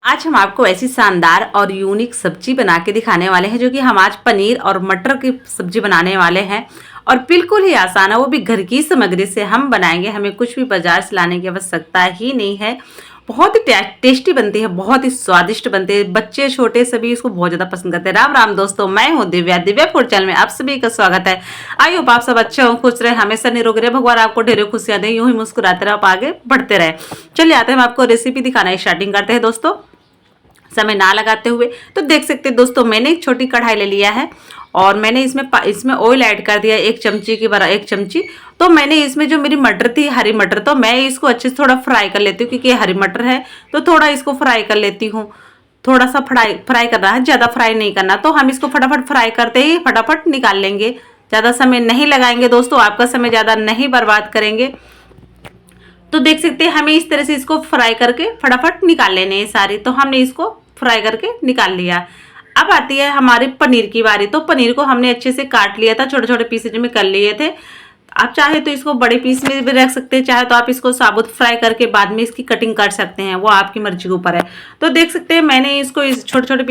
आज हम आपको ऐसी शानदार और यूनिक सब्जी बना के दिखाने वाले हैं जो कि हम आज पनीर और मटर की सब्जी बनाने वाले हैं। और बिल्कुल ही आसान है, वो भी घर की सामग्री से हम बनाएंगे। हमें कुछ भी बाजार से लाने की आवश्यकता ही नहीं है। बहुत ही टेस्टी बनती है, बहुत ही स्वादिष्ट बनती है। बच्चे छोटे सभी इसको बहुत ज्यादा पसंद करते हैं। राम राम दोस्तों, मैं हूँ दिव्या, दिव्या फूड चैनल में आप सभी का स्वागत है। आई होप आप सब अच्छे हो, खुश रहे, हमेशा निरोग रहे, भगवान आपको ढेरों खुशियां दे, यूं ही मुस्कुराते रहे, आप आगे बढ़ते रहे। चलिए आते हैं, हम आपको रेसिपी दिखाना स्टार्टिंग करते हैं दोस्तों, समय ना लगाते हुए। तो देख सकते हैं दोस्तों, मैंने एक छोटी कढ़ाई ले लिया है और मैंने इसमें ऑयल ऐड कर दिया एक चमची की बराबर, एक चमची। तो मैंने इसमें जो मेरी मटर थी, हरी मटर, तो मैं इसको अच्छे से थोड़ा फ्राई कर लेती हूँ क्योंकि ये हरी मटर है, तो थोड़ा इसको फ्राई कर लेती हूँ। थोड़ा सा फ्राई करना है, ज़्यादा फ्राई नहीं करना। तो हम इसको फटाफट फ्राई करते ही फटाफट निकाल लेंगे। ज़्यादा समय नहीं लगाएंगे दोस्तों, आपका समय ज़्यादा नहीं बर्बाद करेंगे। तो देख सकते हैं हमें इस तरह से इसको फ्राई करके फटाफट निकाल लेने हैं सारी। तो हमने इसको फ्राई करके निकाल लिया। अब आती है हमारी पनीर की बारी। तो पनीर को हमने अच्छे से काट लिया था, छोटे छोटे पीसेज में कर लिए थे। आप चाहे तो इसको बड़े पीस में भी रख सकते हैं, चाहे तो आप इसको साबुत फ्राई करके बाद में इसकी कटिंग कर सकते हैं, वो आपकी मर्जी के ऊपर है। तो देख सकते हैं मैंने इसको इस छोटे छोटे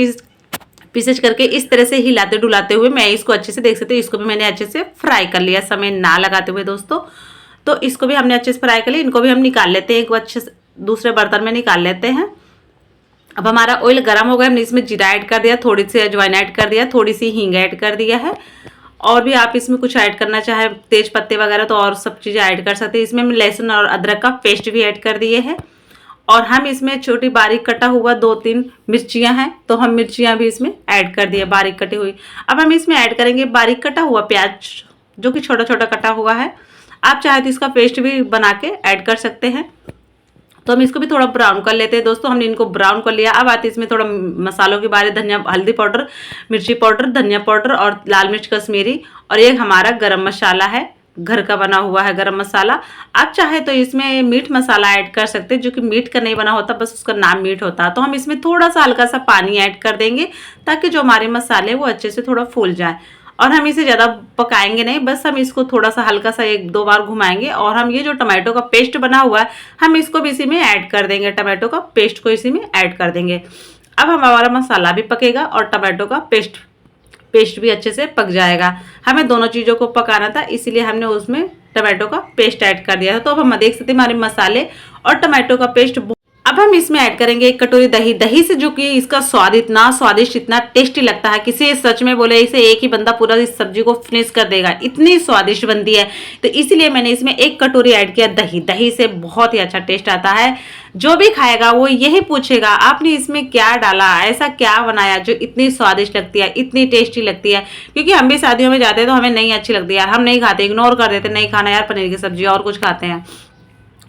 पीसेज करके इस तरह से हिलाते डुलाते हुए मैं इसको अच्छे से, देख सकते हैं इसको भी मैंने अच्छे से फ्राई कर लिया, समय ना लगाते हुए दोस्तों। तो इसको भी हमने अच्छे से फ्राई कर लिया। इनको भी हम निकाल लेते हैं, एक अच्छे से दूसरे बर्तन में निकाल लेते हैं। अब हमारा ऑयल गर्म हो गया, हमने इसमें जीरा ऐड कर दिया, थोड़ी सी अजवाइन ऐड कर दिया, थोड़ी सी हींग ऐड कर दिया है। और भी आप इसमें कुछ ऐड करना चाहे, तेज पत्ते वगैरह, तो और सब चीज़ें ऐड कर सकते हैं। इसमें हम लहसुन और अदरक का पेस्ट भी ऐड कर दिए है। और हम इसमें छोटी बारीक कटा हुआ 2-3 मिर्चियाँ हैं, तो हम मिर्चियाँ भी इसमें ऐड कर दिए बारीक कटी हुई। अब हम इसमें ऐड करेंगे बारीक कटा हुआ प्याज, जो कि छोटा छोटा कटा हुआ है। आप चाहे तो इसका पेस्ट भी बना के ऐड कर सकते हैं। तो हम इसको भी थोड़ा ब्राउन कर लेते हैं दोस्तों। हमने इनको ब्राउन कर लिया। अब आती है इसमें थोड़ा मसालों की बारी, धनिया, हल्दी पाउडर, मिर्ची पाउडर, धनिया पाउडर और लाल मिर्च कश्मीरी, और ये हमारा गरम मसाला है, घर का बना हुआ है गरम मसाला। आप चाहे तो इसमें मीट मसाला ऐड कर सकते हैं, जो कि मीट का नहीं बना होता, बस उसका नाम मीट होता। तो हम इसमें थोड़ा सा हल्का सा पानी ऐड कर देंगे ताकि जो हमारे मसाले वो अच्छे से थोड़ा फूल जाए। और हम इसे ज़्यादा पकाएंगे नहीं, बस हम इसको थोड़ा सा हल्का सा 1-2 बार घुमाएंगे। और हम ये जो टमाटो का पेस्ट बना हुआ है, हम इसको भी इसी में ऐड कर देंगे, टमाटो का पेस्ट को इसी में ऐड कर देंगे। अब हमारा मसाला भी पकेगा और टमाटो का पेस्ट भी अच्छे से पक जाएगा। हमें दोनों चीज़ों को पकाना था, इसीलिए हमने उसमें टमाटो का पेस्ट ऐड कर दिया था। तो अब हम देख सकते हैं हमारे मसाले और टमाटो का पेस्ट। अब हम इसमें ऐड करेंगे 1 कटोरी दही, दही से जो कि इसका स्वाद इतना स्वादिष्ट, इतना टेस्टी लगता है, किसी सच में बोले इसे एक ही बंदा पूरा इस सब्जी को फिनिश कर देगा, इतनी स्वादिष्ट बनती है। तो इसीलिए मैंने इसमें 1 कटोरी ऐड किया दही। दही से बहुत ही अच्छा टेस्ट आता है। जो भी खाएगा वो यही पूछेगा आपने इसमें क्या डाला, ऐसा क्या बनाया जो इतनी स्वादिष्ट लगती है, इतनी टेस्टी लगती है। क्योंकि हम भी शादियों में जाते हैं तो हमें नहीं अच्छी लगती यार, हम नहीं खाते, इग्नोर कर देते, नहीं खाना यार पनीर की सब्जी, और कुछ खाते हैं।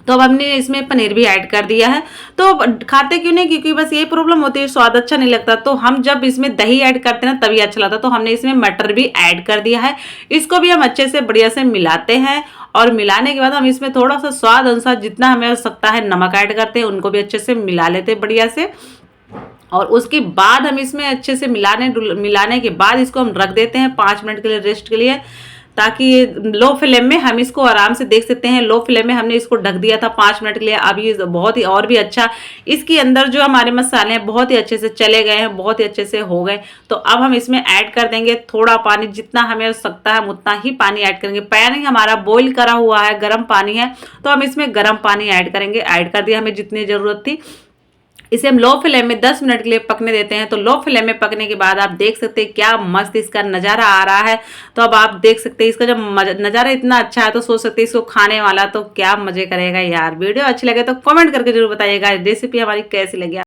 तो अब हमने इसमें पनीर भी ऐड कर दिया है। तो खाते क्यों नहीं, क्योंकि बस यही प्रॉब्लम होती है, स्वाद अच्छा नहीं लगता। तो हम जब इसमें दही ऐड करते हैं ना तभी अच्छा लगता है। तो हमने इसमें मटर भी ऐड कर दिया है। इसको भी हम अच्छे से बढ़िया से मिलाते हैं। और मिलाने के बाद हम इसमें थोड़ा सा स्वाद अनुसार जितना हमें आवश्यकता है नमक ऐड करते हैं, उनको भी अच्छे से मिला लेते हैं बढ़िया से। और उसके बाद हम इसमें अच्छे से मिलाने के बाद इसको हम रख देते हैं 5 मिनट के लिए रेस्ट के लिए, ताकि लो फ्लेम में हम इसको आराम से, देख सकते हैं लो फ्लेम में हमने इसको ढक दिया था 5 मिनट के लिए। अब ये बहुत ही और भी अच्छा इसके अंदर जो हमारे मसाले हैं बहुत ही अच्छे से चले गए हैं, बहुत ही अच्छे से हो गए। तो अब हम इसमें ऐड कर देंगे थोड़ा पानी, जितना हमें आवश्यकता है हम उतना ही पानी ऐड करेंगे। पानी हमारा बॉईल करा हुआ है, गर्म पानी है, तो हम इसमें गर्म पानी ऐड करेंगे। ऐड कर दिया हमें जितनी ज़रूरत थी। इसे हम लो फ्लेम में 10 मिनट के लिए पकने देते हैं। तो लो फ्लेम में पकने के बाद आप देख सकते हैं क्या मस्त इसका नज़ारा आ रहा है। तो अब आप देख सकते हैं इसका जब नज़ारा इतना अच्छा है, तो सोच सकते हैं इसको खाने वाला तो क्या मजे करेगा यार। वीडियो अच्छी लगे तो कमेंट करके जरूर बताइएगा, रेसिपी हमारी कैसी लगी।